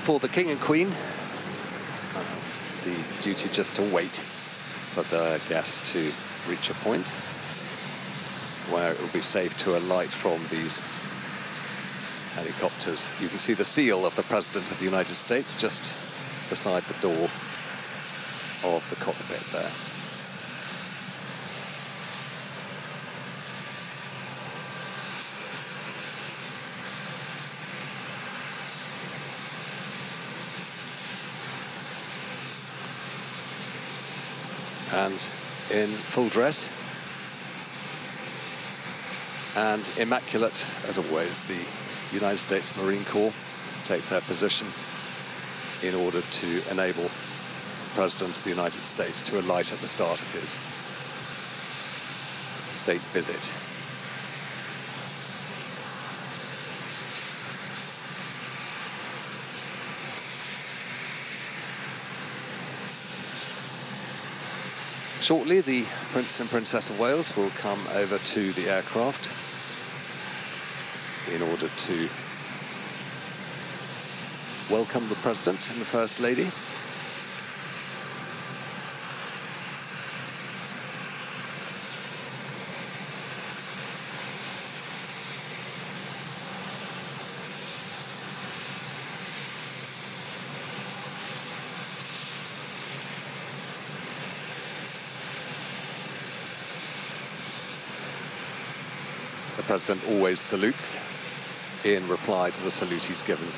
for the King and Queen, the duty just to wait for the guests to reach a point where it will be safe to alight from these helicopters. You can see the seal of the President of the United States just beside the door of the cockpit there. And in full dress and immaculate, as always, the United States Marine Corps take their position in order to enable the President of the United States to alight at the start of his state visit. Shortly, the Prince and Princess of Wales will come over to the aircraft in order to welcome the President and the First Lady. The President always salutes in reply to the salute he's given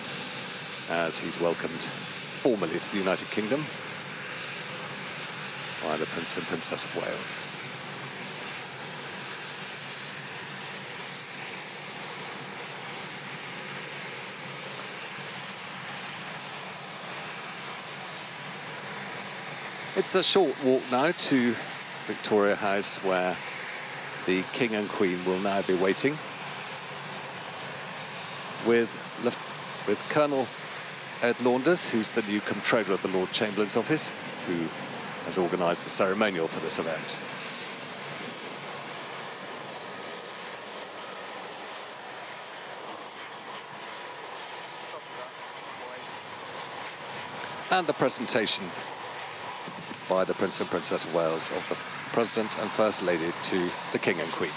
as he's welcomed formally to the United Kingdom by the Prince and Princess of Wales. It's a short walk now to Victoria House, where the King and Queen will now be waiting with Colonel Ed Launders, who's the new Comptroller of the Lord Chamberlain's office, who has organised the ceremonial for this event. And the presentation by the Prince and Princess of Wales of the President and First Lady to the King and Queen.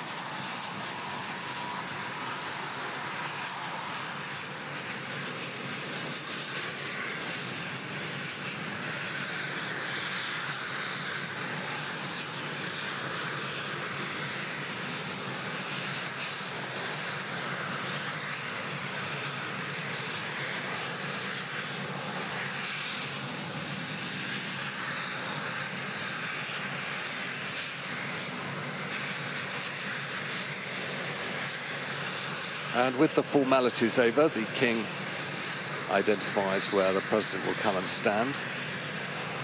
And with the formalities over, the King identifies where the President will come and stand,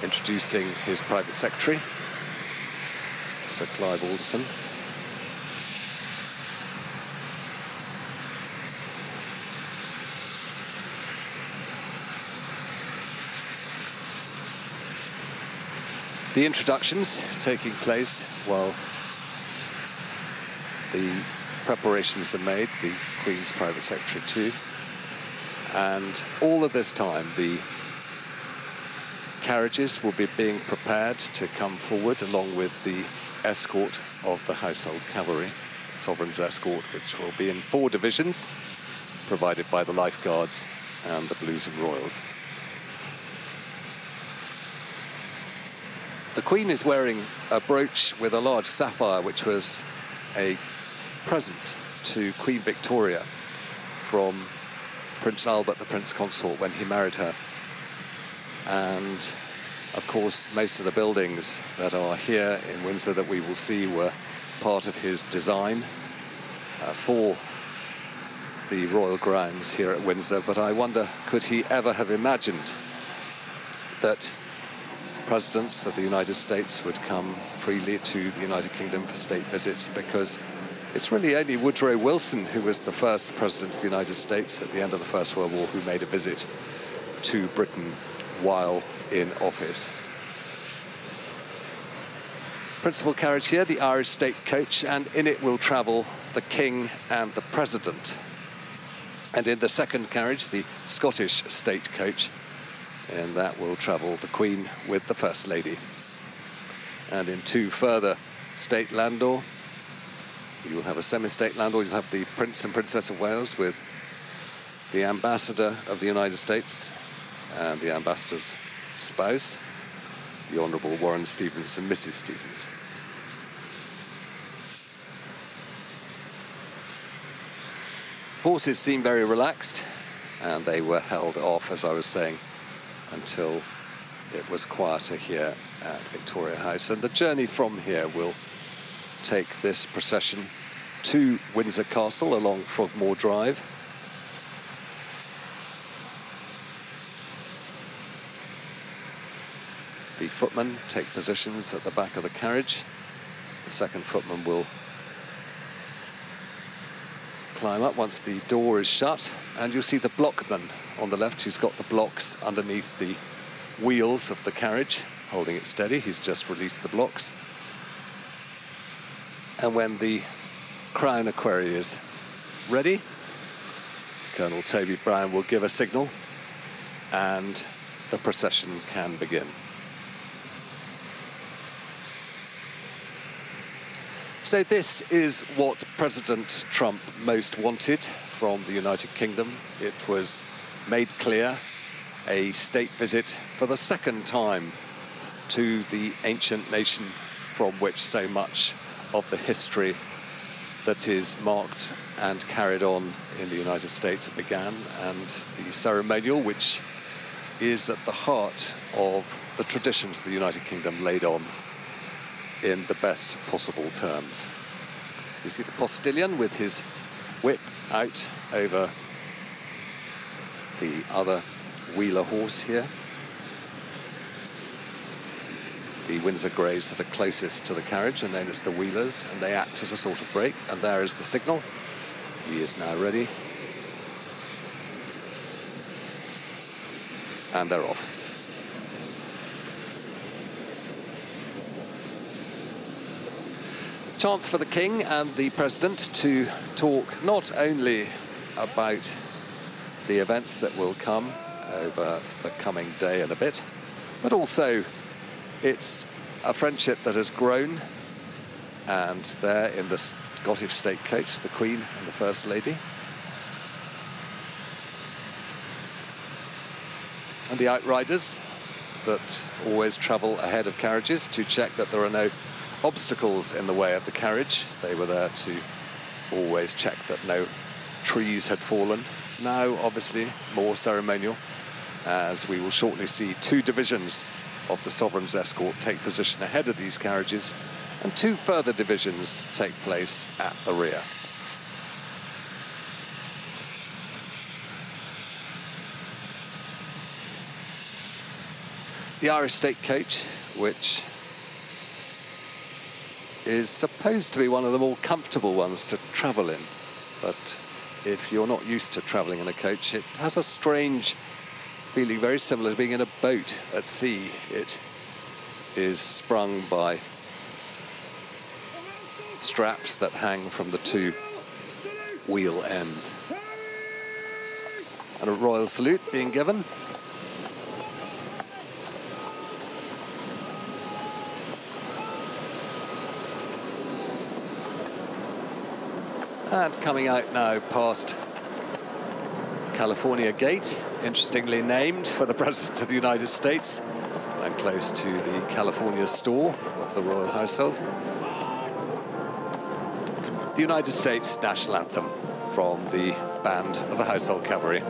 introducing his private secretary, Sir Clive Alderson. The introductions taking place while the preparations are made, the Queen's private secretary too. And all of this time, the carriages will be being prepared to come forward, along with the escort of the Household Cavalry, Sovereign's escort, which will be in 4 divisions, provided by the Life Guards and the Blues and Royals. The Queen is wearing a brooch with a large sapphire, which was a present to Queen Victoria from Prince Albert, the Prince Consort, when he married her. And of course, most of the buildings that are here in Windsor that we will see were part of his design for the royal grounds here at Windsor. But I wonder, could he ever have imagined that presidents of the United States would come freely to the United Kingdom for state visits? Because it's really only Woodrow Wilson, who was the first president of the United States at the end of the First World War, who made a visit to Britain while in office. Principal carriage here, the Irish State Coach, and in it will travel the King and the President. And in the second carriage, the Scottish state coach, and that will travel the Queen with the First Lady. And in two further state landau, you will have a semi-state landau. You'll have the Prince and Princess of Wales with the Ambassador of the United States and the Ambassador's spouse, the Honourable Warren Stevens and Mrs. Stevens. Horses seem very relaxed, and they were held off, as I was saying, until it was quieter here at Victoria House. And the journey from here will take this procession to Windsor Castle along Frogmore Drive. The footmen take positions at the back of the carriage. The second footman will climb up once the door is shut, and you'll see the blockman on the left who's got the blocks underneath the wheels of the carriage, holding it steady. He's just released the blocks. And when the Crown Equerry is ready, Colonel Toby Brown will give a signal and the procession can begin. So this is what President Trump most wanted from the United Kingdom. It was made clear, a state visit for the second time to the ancient nation from which so much of the history that is marked and carried on in the United States began, and the ceremonial which is at the heart of the traditions the United Kingdom laid on in the best possible terms. You see the postilion with his whip out over the other wheeler horse here. The Windsor Greys that are closest to the carriage are known as the wheelers, and they act as a sort of brake. And there is the signal. He is now ready. And they're off. Chance for the King and the President to talk not only about the events that will come over the coming day and a bit, but also it's a friendship that has grown, and there in the Scottish state coach, the Queen and the First Lady. And the outriders that always travel ahead of carriages to check that there are no obstacles in the way of the carriage. They were there to always check that no trees had fallen. Now, obviously, more ceremonial, as we will shortly see two divisions of the Sovereign's escort take position ahead of these carriages, and two further divisions take place at the rear. The Irish state coach, which is supposed to be one of the more comfortable ones to travel in, but if you're not used to travelling in a coach, it has a strange feeling, very similar to being in a boat at sea. It is sprung by straps that hang from the two wheel ends. And a royal salute being given. And coming out now past California Gate, interestingly named for the President of the United States, and close to the California store of the royal household. The United States national anthem from the band of the Household Cavalry.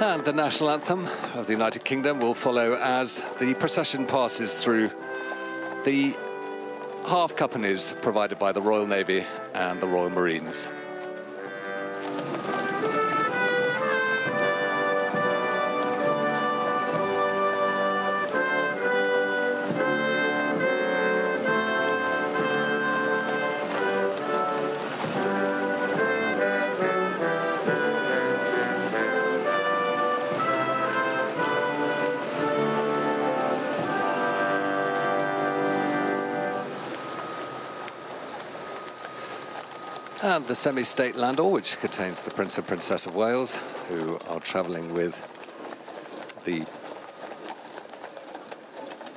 And the national anthem of the United Kingdom will follow as the procession passes through the half companies provided by the Royal Navy and the Royal Marines. And the semi-state landau, which contains the Prince and Princess of Wales, who are travelling with the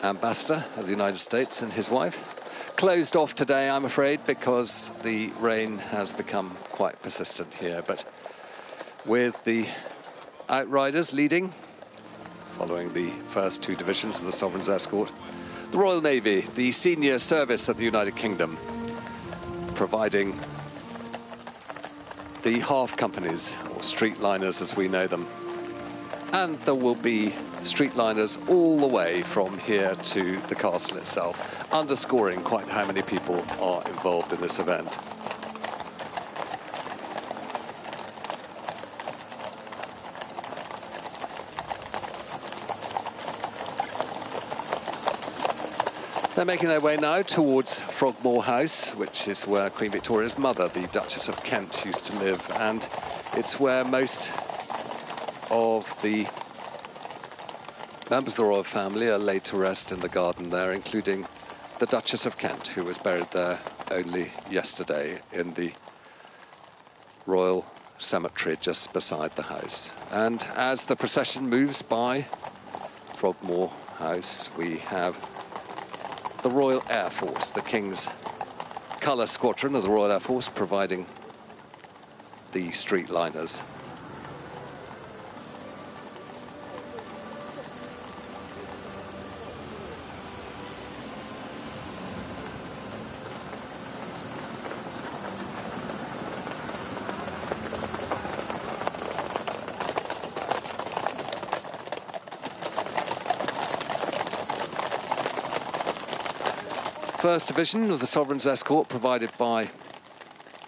Ambassador of the United States and his wife. Closed off today, I'm afraid, because the rain has become quite persistent here. But with the Outriders leading, following the first two divisions of the Sovereign's Escort, the Royal Navy, the senior service of the United Kingdom, providing the half companies, or streetliners as we know them. And there will be streetliners all the way from here to the castle itself, underscoring quite how many people are involved in this event. They're making their way now towards Frogmore House, which is where Queen Victoria's mother, the Duchess of Kent, used to live, and it's where most of the members of the royal family are laid to rest in the garden there, including the Duchess of Kent, who was buried there only yesterday in the royal cemetery just beside the house. And as the procession moves by Frogmore House, we have the Royal Air Force, the King's Colour Squadron of the Royal Air Force, providing the streetliners. First division of the Sovereign's Escort, provided by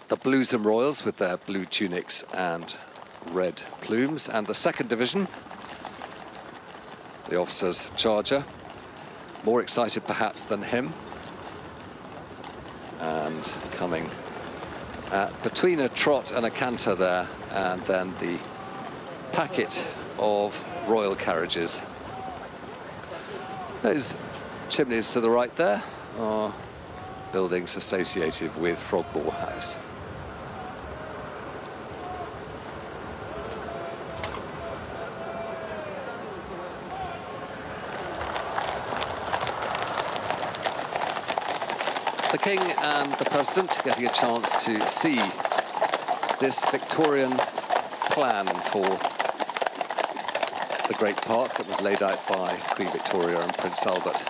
the Bluesome Royals with their blue tunics and red plumes, and the second division, the officer's charger, more excited perhaps than him, and coming between a trot and a canter there, and then the packet of royal carriages. Those chimneys to the right there are buildings associated with Frogmore House. The King and the President getting a chance to see this Victorian plan for the great park that was laid out by Queen Victoria and Prince Albert.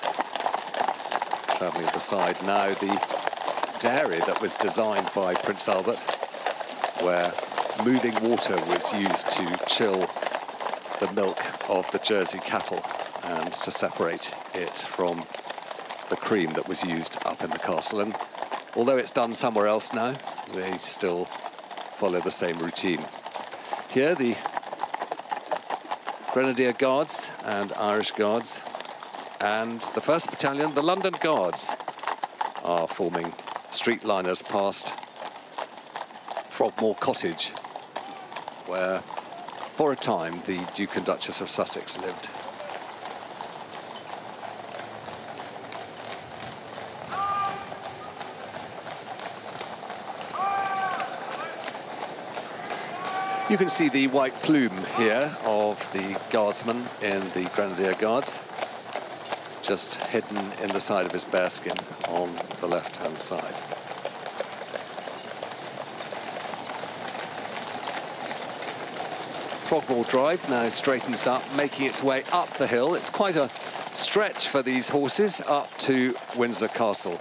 Travelling at the side now, the dairy that was designed by Prince Albert, where moving water was used to chill the milk of the Jersey cattle and to separate it from the cream that was used up in the castle. And although it's done somewhere else now, they still follow the same routine. Here, the Grenadier Guards and Irish Guards and the 1st Battalion, the London Guards, are forming streetliners past Frogmore Cottage, where, for a time, the Duke and Duchess of Sussex lived. You can see the white plume here of the guardsman in the Grenadier Guards, just hidden in the side of his bearskin on the left-hand side. Frogmore Drive now straightens up, making its way up the hill. It's quite a stretch for these horses up to Windsor Castle.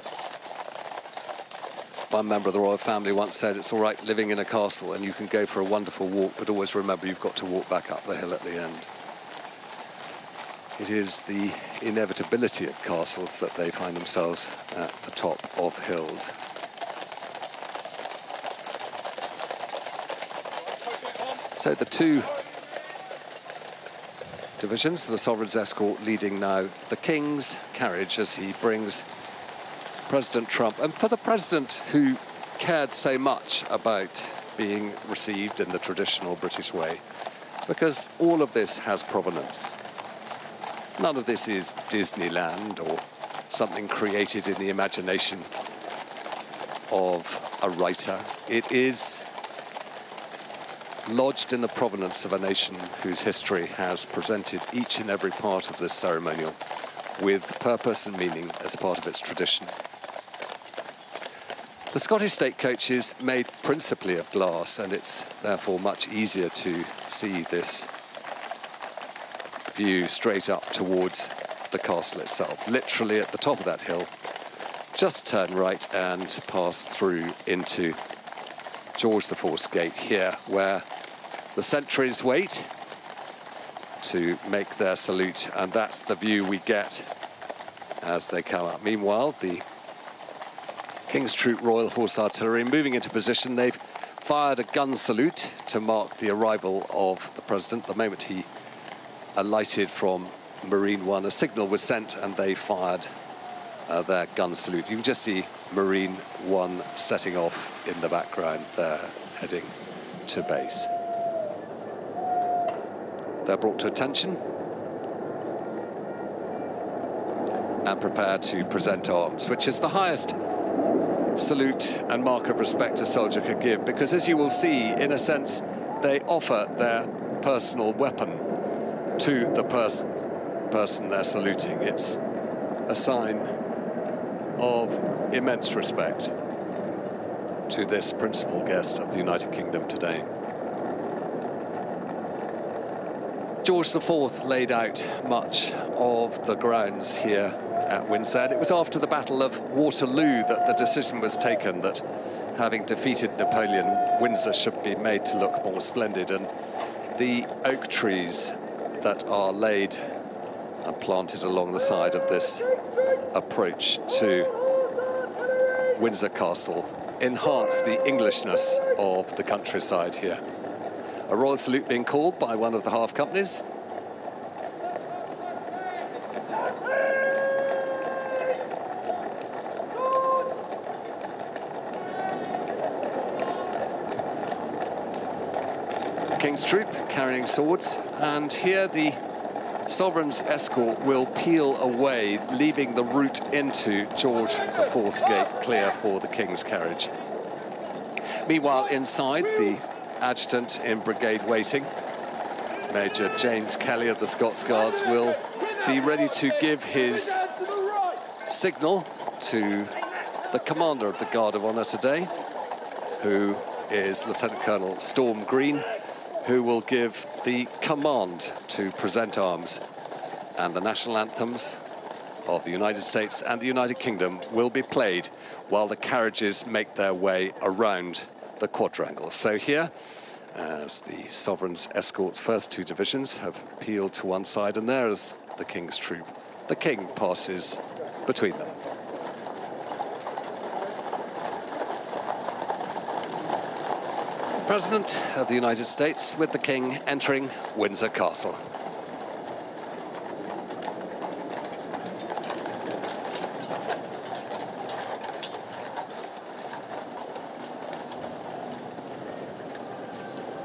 One member of the royal family once said, it's all right living in a castle and you can go for a wonderful walk, but always remember you've got to walk back up the hill at the end. It is the inevitability of castles that they find themselves at the top of hills. So the two divisions, the Sovereign's escort leading now the King's carriage as he brings President Trump, and for the president who cared so much about being received in the traditional British way, because all of this has provenance. None of this is Disneyland or something created in the imagination of a writer. It is lodged in the provenance of a nation whose history has presented each and every part of this ceremonial with purpose and meaning as part of its tradition. The Scottish state coach is made principally of glass, and it's therefore much easier to see this view straight up towards the castle itself. Literally at the top of that hill, just turn right and pass through into George IV's gate here, where the sentries wait to make their salute, and that's the view we get as they come up. Meanwhile, the King's Troop Royal Horse Artillery moving into position. They've fired a gun salute to mark the arrival of the president. The moment he alighted from Marine One, a signal was sent and they fired their gun salute. You can just see Marine One setting off in the background there, heading to base. They're brought to attention and prepared to present arms, which is the highest salute and mark of respect a soldier could give, because as you will see, in a sense, they offer their personal weapon to the person they're saluting. It's a sign of immense respect to this principal guest of the United Kingdom today. George IV laid out much of the grounds here at Windsor. And it was after the Battle of Waterloo that the decision was taken that, having defeated Napoleon, Windsor should be made to look more splendid. And the oak trees that are laid and planted along the side of this approach to Windsor Castle enhance the Englishness of the countryside here. A royal salute being called by one of the half companies. King's Troop carrying swords, and here the Sovereign's escort will peel away, leaving the route into George IV's gate clear for the King's carriage. Meanwhile, inside, the adjutant in brigade waiting, Major James Kelly of the Scots Guards, will be ready to give his signal to the commander of the Guard of Honour today, who is Lieutenant Colonel Storm Green, who will give the command to present arms. And the national anthems of the United States and the United Kingdom will be played while the carriages make their way around the quadrangle. So here, as the Sovereign's escort's first two divisions have peeled to one side, and there is the King's Troop, the King passes between them. President of the United States with the King entering Windsor Castle.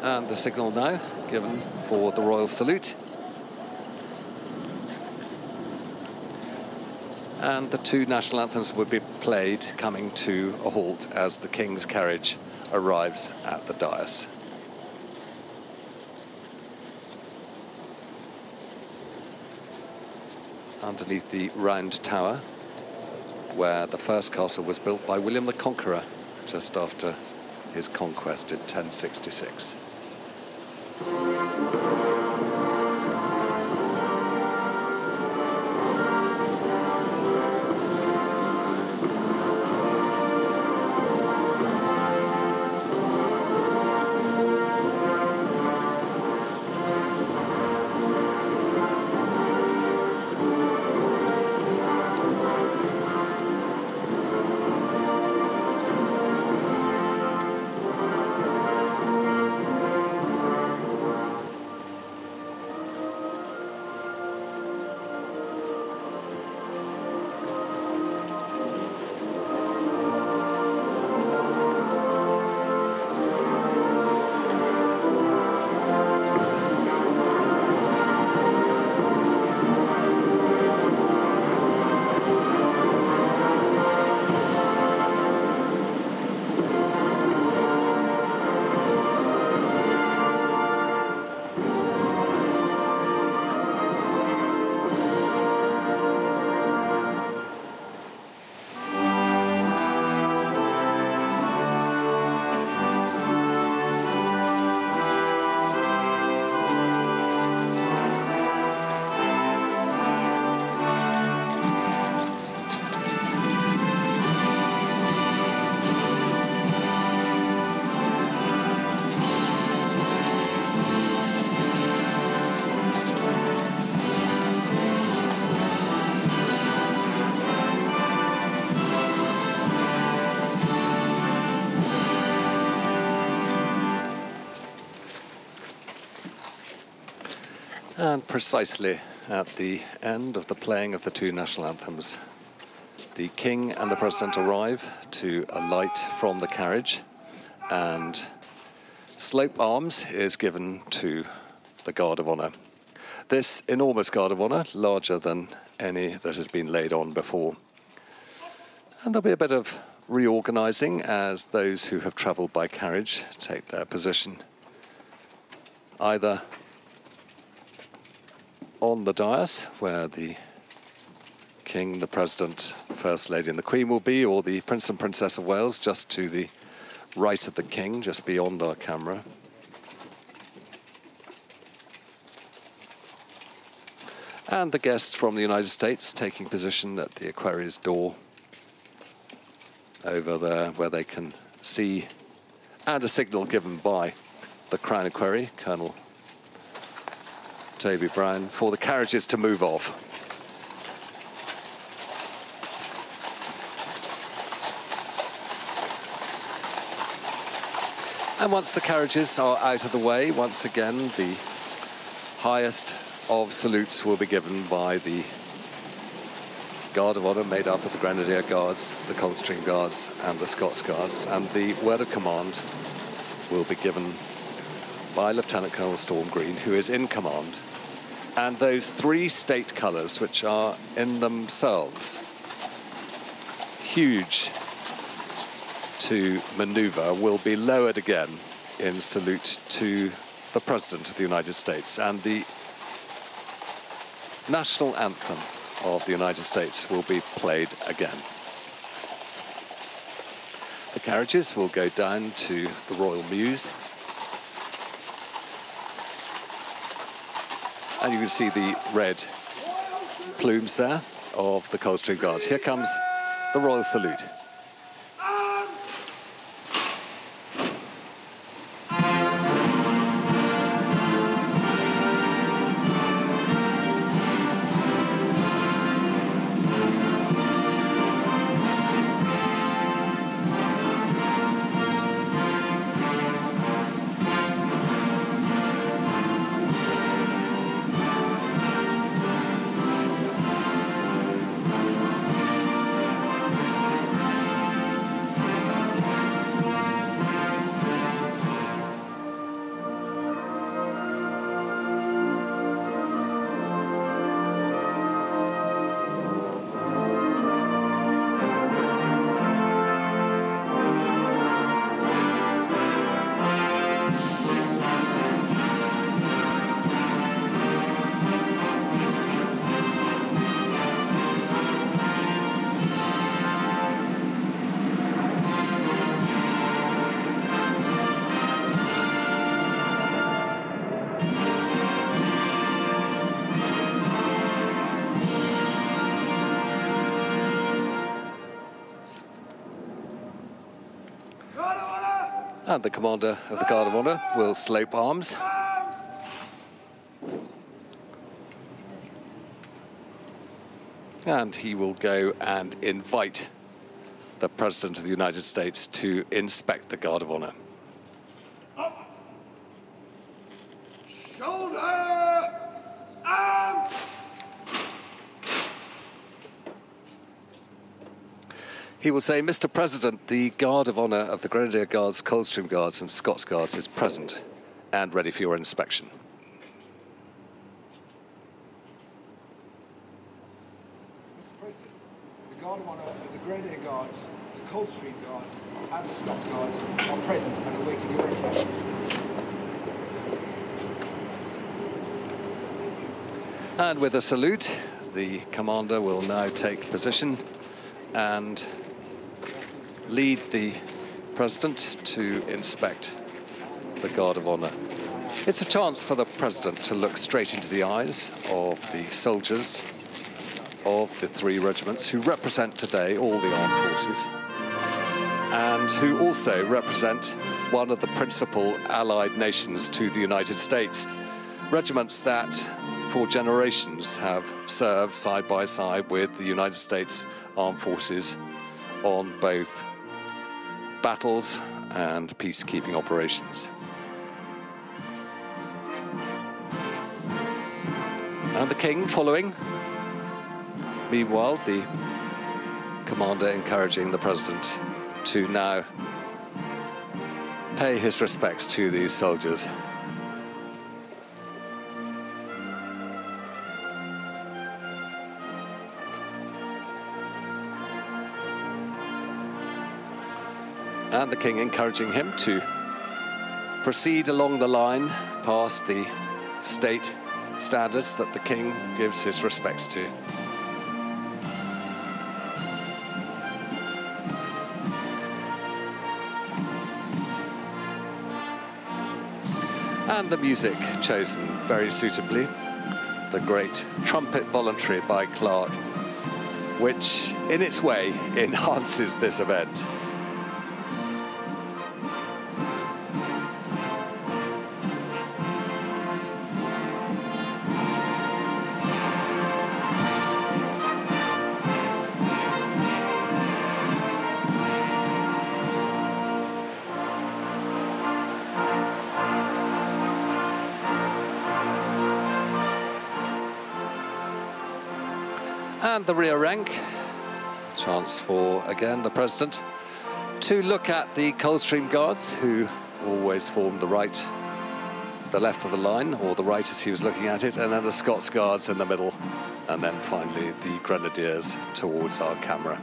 And the signal now given for the royal salute. And the two national anthems will be played, coming to a halt as the King's carriage arrives at the dais. Underneath the round tower, where the first castle was built by William the Conqueror just after his conquest in 1066. And precisely at the end of the playing of the two national anthems, the King and the President arrive to alight from the carriage, and slope arms is given to the Guard of Honour. This enormous Guard of Honour, larger than any that has been laid on before. And there'll be a bit of reorganising as those who have travelled by carriage take their position either on the dais, where the King, the President, the First Lady and the Queen will be, or the Prince and Princess of Wales just to the right of the King, just beyond our camera. And the guests from the United States taking position at the equerries' door over there, where they can see, and a signal given by the Crown Equerry, Colonel Toby Brown, for the carriages to move off. And once the carriages are out of the way, once again, the highest of salutes will be given by the Guard of Honour, made up of the Grenadier Guards, the Coldstream Guards and the Scots Guards, and the word of command will be given by Lieutenant Colonel Storm Green, who is in command. And those three state colours, which are in themselves huge to manoeuvre, will be lowered again in salute to the President of the United States. And the national anthem of the United States will be played again. The carriages will go down to the Royal Mews. And you can see the red plumes there of the Coldstream Guards. Here comes the Royal Salute. And the Commander of the Guard of Honour will slope arms. And he will go and invite the President of the United States to inspect the Guard of Honour. Up. Shoulder. Arms. He will say, Mr. President, the Guard of Honour of the Grenadier Guards, Coldstream Guards and Scots Guards is present and ready for your inspection. Mr. President, the Guard of Honour of the Grenadier Guards, the Coldstream Guards and the Scots Guards are present and awaiting your inspection. And with a salute, the Commander will now take position and lead the President to inspect the Guard of Honour. It's a chance for the President to look straight into the eyes of the soldiers of the three regiments who represent today all the armed forces, and who also represent one of the principal allied nations to the United States. Regiments that for generations have served side by side with the United States Armed Forces on both battles and peacekeeping operations. And the king following. Meanwhile, the commander encouraging the president to now pay his respects to these soldiers. And the king encouraging him to proceed along the line past the state standards that the king gives his respects to. And the music chosen very suitably, the great Trumpet Voluntary by Clark, which in its way enhances this event. And the rear rank, chance for, again, the president to look at the Coldstream Guards, who always formed the left of the line, or the right as he was looking at it, and then the Scots Guards in the middle, and then finally the Grenadiers towards our camera.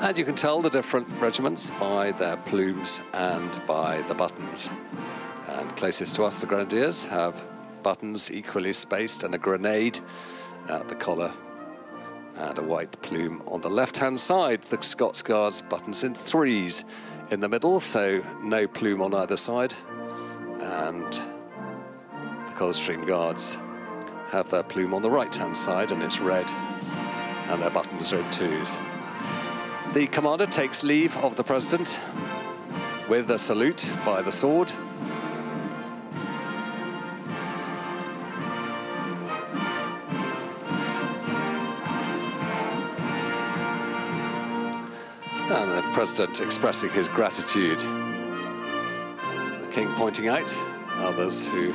And you can tell the different regiments by their plumes and by the buttons. And closest to us, the Grenadiers have buttons equally spaced and a grenade at the collar and a white plume on the left-hand side. The Scots Guards buttons in threes in the middle, so no plume on either side. And the Coldstream Guards have their plume on the right-hand side, and it's red, and their buttons are in twos. The commander takes leave of the president with a salute by the sword. And the president expressing his gratitude. The king pointing out others who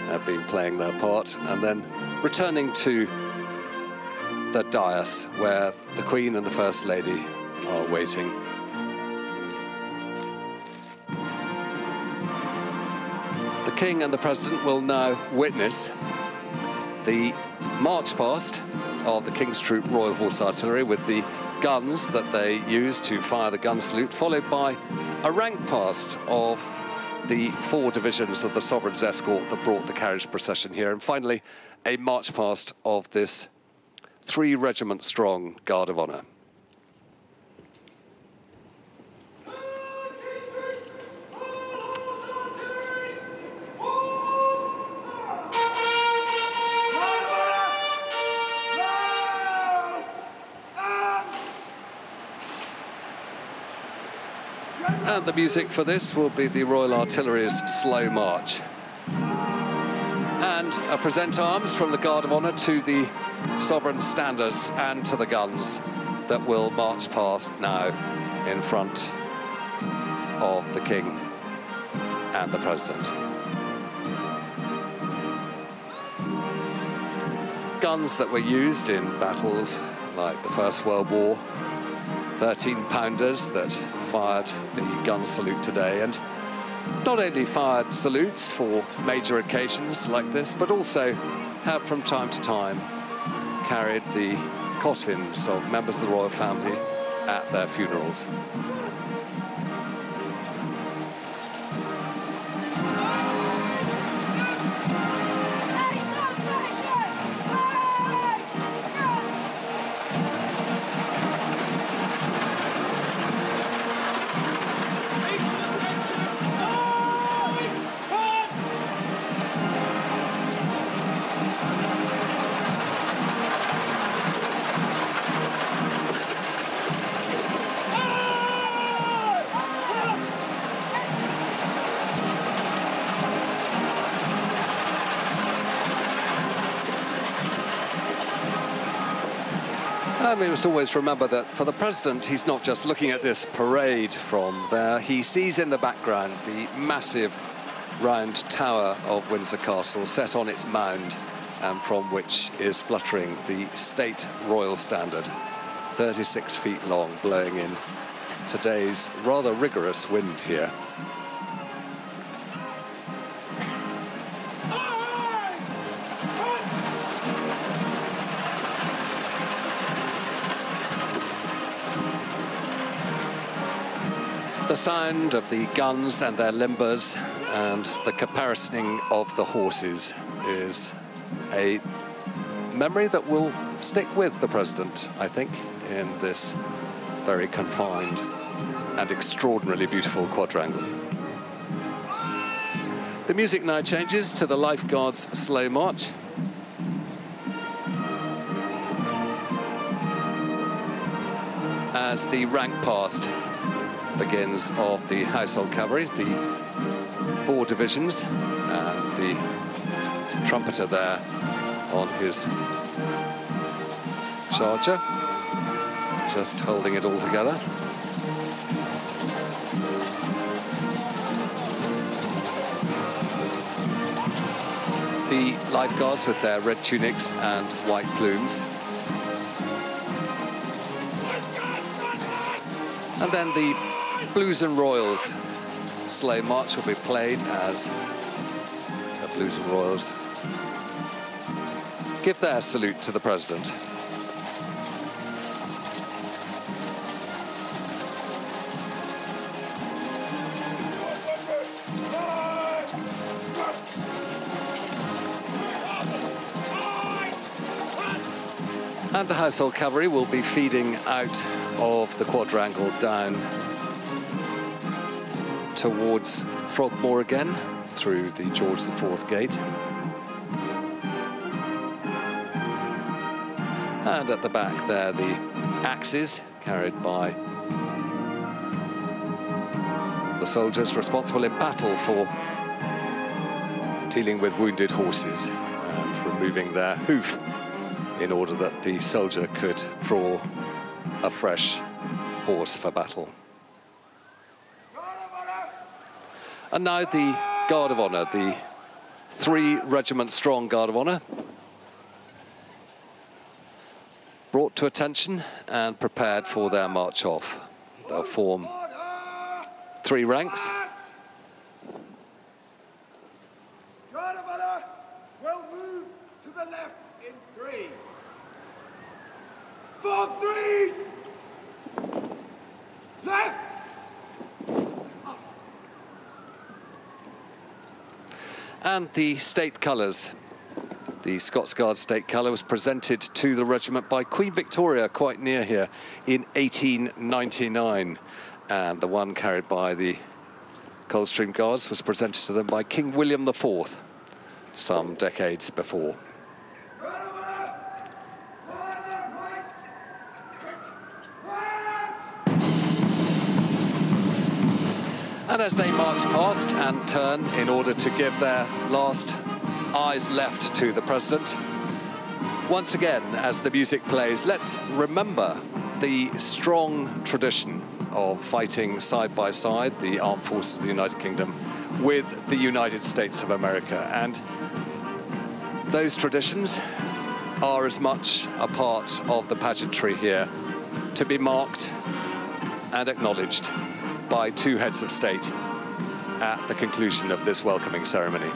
have been playing their part, and then returning to the dais where the Queen and the First Lady are waiting. The king and the president will now witness the march past of the King's Troop Royal Horse Artillery with the guns that they use to fire the gun salute, followed by a rank past of the 4 divisions of the Sovereign's escort that brought the carriage procession here, and finally a march past of this 3-regiment strong Guard of Honour. And the music for this will be the Royal Artillery's Slow March. And a present arms from the Guard of Honour to the Sovereign standards and to the guns that will march past now in front of the King and the President. Guns that were used in battles like the First World War, 13-pounders that fired the gun salute today, and not only fired salutes for major occasions like this, but also have from time to time carried the coffins of members of the royal family at their funerals. And we must always remember that for the president, he's not just looking at this parade from there. He sees in the background the massive round tower of Windsor Castle, set on its mound, and from which is fluttering the State Royal Standard, 36 feet long, blowing in today's rather rigorous wind here. The sound of the guns and their limbers and the caparisоning of the horses is a memory that will stick with the president, I think, in this very confined and extraordinarily beautiful quadrangle. The music now changes to the Lifeguards' slow march. As the rank past begins of the Household Cavalry, the 4 divisions, and the trumpeter there on his charger, just holding it all together. The Lifeguards with their red tunics and white plumes. And then the Blues and Royals sleigh march will be played as the Blues and Royals give their salute to the president. And the Household Cavalry will be feeding out of the quadrangle down towards Frogmore again, through the George IV gate. And at the back there, the axes carried by the soldiers responsible in battle for dealing with wounded horses and removing their hoof in order that the soldier could draw a fresh horse for battle. And now the Guard of Honour, the 3-regiment-strong Guard of Honour, brought to attention and prepared for their march off. They'll form 3 ranks. Guard of Honour will move to the left in 3s. 4 3s! Left! And the state colours. The Scots Guard state colour was presented to the regiment by Queen Victoria quite near here in 1899. And the one carried by the Coldstream Guards was presented to them by King William IV some decades before. And as they march past and turn in order to give their last eyes left to the president, once again, as the music plays, let's remember the strong tradition of fighting side by side, the armed forces of the United Kingdom with the United States of America. And those traditions are as much a part of the pageantry here, to be marked and acknowledged by 2 heads of state at the conclusion of this welcoming ceremony.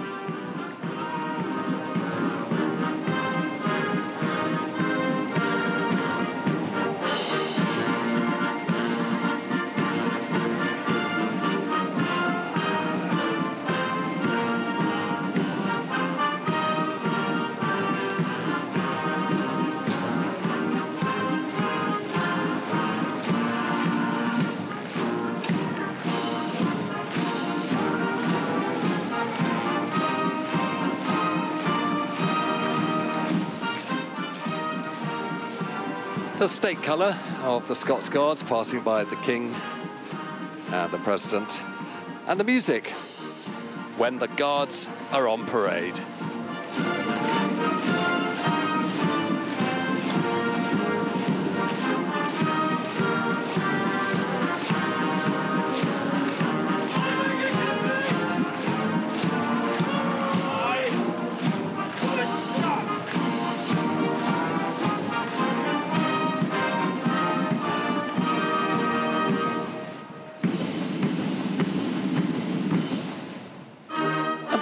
The state colour of the Scots Guards passing by the King and the President, and the music when the Guards are on parade.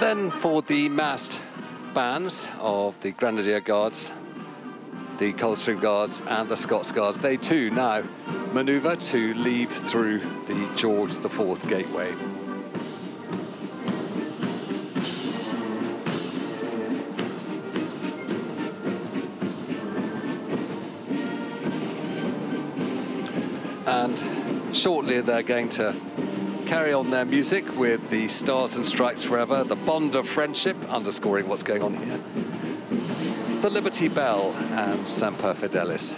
Then for the massed bands of the Grenadier Guards, the Coldstream Guards and the Scots Guards, they too now manoeuvre to leave through the George IV gateway. And shortly they're going to carry on their music with the Stars and Stripes Forever, the Bond of Friendship, underscoring what's going on here, the Liberty Bell and Semper Fidelis.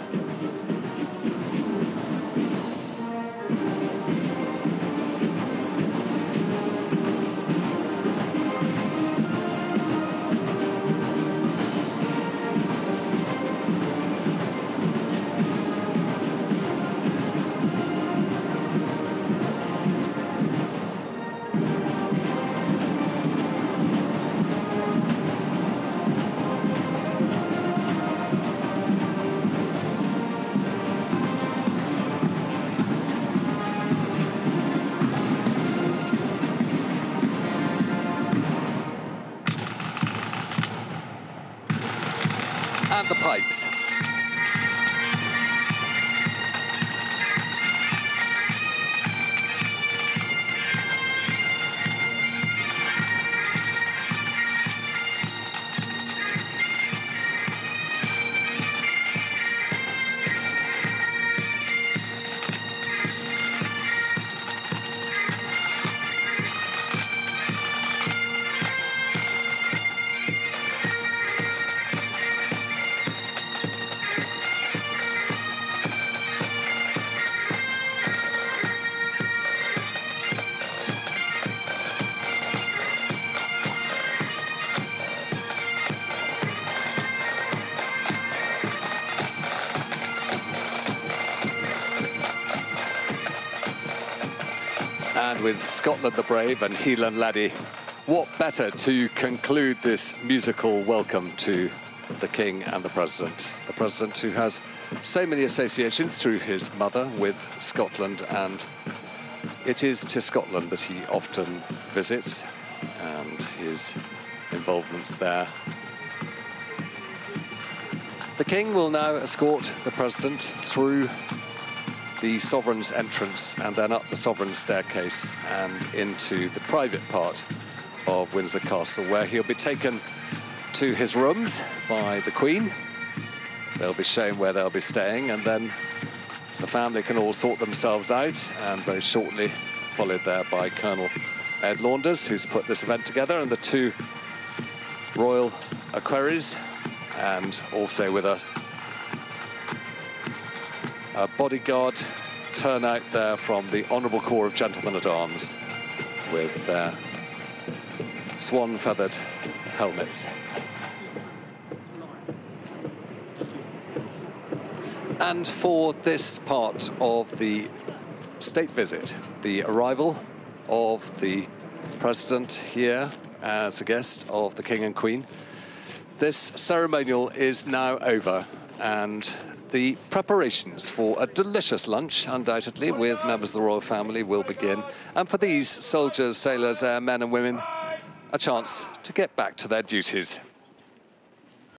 And the pipes. And with Scotland the Brave and Heelan Laddie, what better to conclude this musical welcome to the King and the President who has so many associations through his mother with Scotland, and it is to Scotland that he often visits and his involvements there. The King will now escort the President through the Sovereign's entrance and then up the Sovereign's staircase and into the private part of Windsor Castle, where he'll be taken to his rooms by the Queen. They'll be shown where they'll be staying, and then the family can all sort themselves out, and very shortly followed there by Colonel Ed Launders, who's put this event together, and the two royal equerries, and also with a bodyguard turnout there from the Honourable Corps of Gentlemen-at-Arms with their swan-feathered helmets. And for this part of the state visit, the arrival of the President here as a guest of the King and Queen, this ceremonial is now over, and the preparations for a delicious lunch, undoubtedly, with members of the royal family will begin. And for these soldiers, sailors, airmen and women, a chance to get back to their duties.